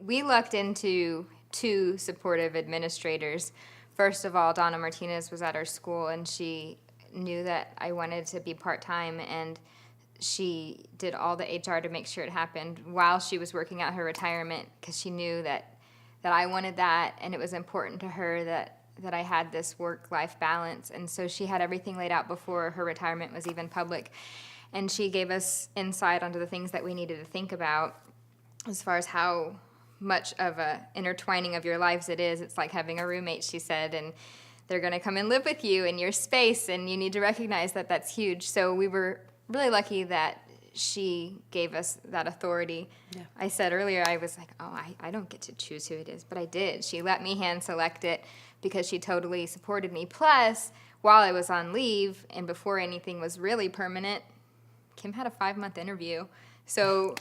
We lucked into two supportive administrators. First of all, Donna Martinez was at our school, and she knew that I wanted to be part-time, and she did all the HR to make sure it happened while she was working out her retirement, because she knew that I wanted that, and it was important to her that I had this work-life balance. And so she had everything laid out before her retirement was even public. And she gave us insight onto the things that we needed to think about as far as how much of a intertwining of your lives it is. It's like having a roommate, she said, and they're going to come and live with you in your space, and you need to recognize that that's huge. So we were really lucky that she gave us that authority. Yeah. I said earlier, I was like, oh, I don't get to choose who it is, but I did. She let me hand select it because she totally supported me. Plus, while I was on leave and before anything was really permanent, Kim had a 5-month interview. So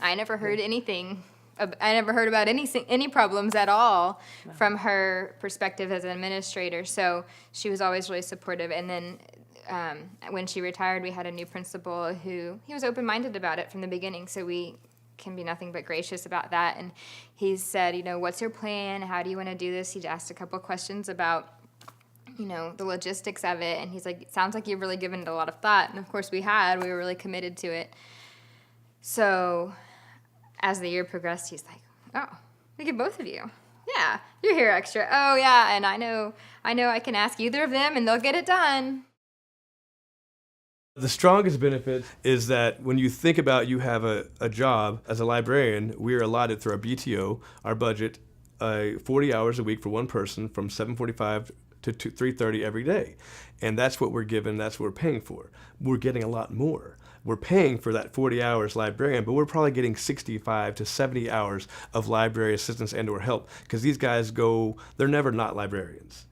I never heard anything. I never heard about any problems at all from her perspective as an administrator. So she was always really supportive. And then when she retired, we had a new principal who he was open-minded about it from the beginning. So we can be nothing but gracious about that. And he said, what's your plan? How do you want to do this? He asked a couple questions about the logistics of it, and he's like, it sounds like you've really given it a lot of thought. And of course we were really committed to it. So as the year progressed, he's like, oh, look at both of you. Yeah, you're here extra. Oh yeah, and I know I can ask either of them and they'll get it done. The strongest benefit is that when you think about you have a job as a librarian, we are allotted through our BTO, our budget, 40 hours a week for one person from 7:45 to 3:30 every day. And that's what we're given, that's what we're paying for. We're getting a lot more. We're paying for that 40 hours librarian, but we're probably getting 65 to 70 hours of library assistance and or help, because these guys they're never not librarians.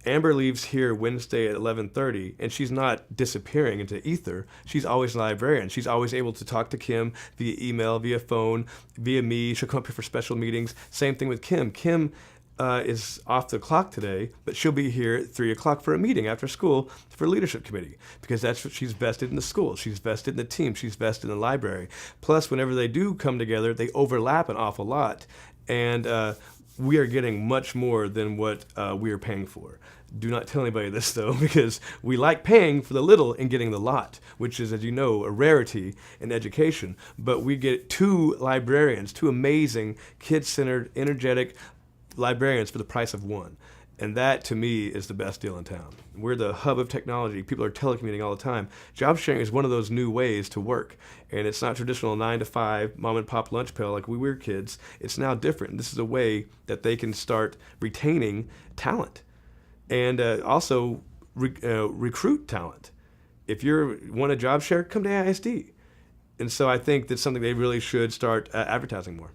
Amber leaves here Wednesday at 11:30, and she's not disappearing into ether. She's always a librarian. She's always able to talk to Kim via email, via phone, via me. She'll come up here for special meetings. Same thing with Kim. Kim is off the clock today, but she'll be here at 3 o'clock for a meeting after school for leadership committee, because that's what she's vested in the school. She's vested in the team. She's vested in the library. Plus, whenever they do come together, they overlap an awful lot. And we are getting much more than what we are paying for. Do not tell anybody this, though, because we like paying for the little and getting the lot, which is, as you know, a rarity in education. But we get two librarians, two amazing, kid-centered, energetic librarians for the price of one. And that, to me, is the best deal in town. We're the hub of technology. People are telecommuting all the time. Job sharing is one of those new ways to work. And it's not traditional 9 to 5, mom and pop lunch pail like we were kids. It's now different. This is a way that they can start retaining talent and also recruit talent. If you want a job share, come to AISD. And so I think that's something they really should start advertising more.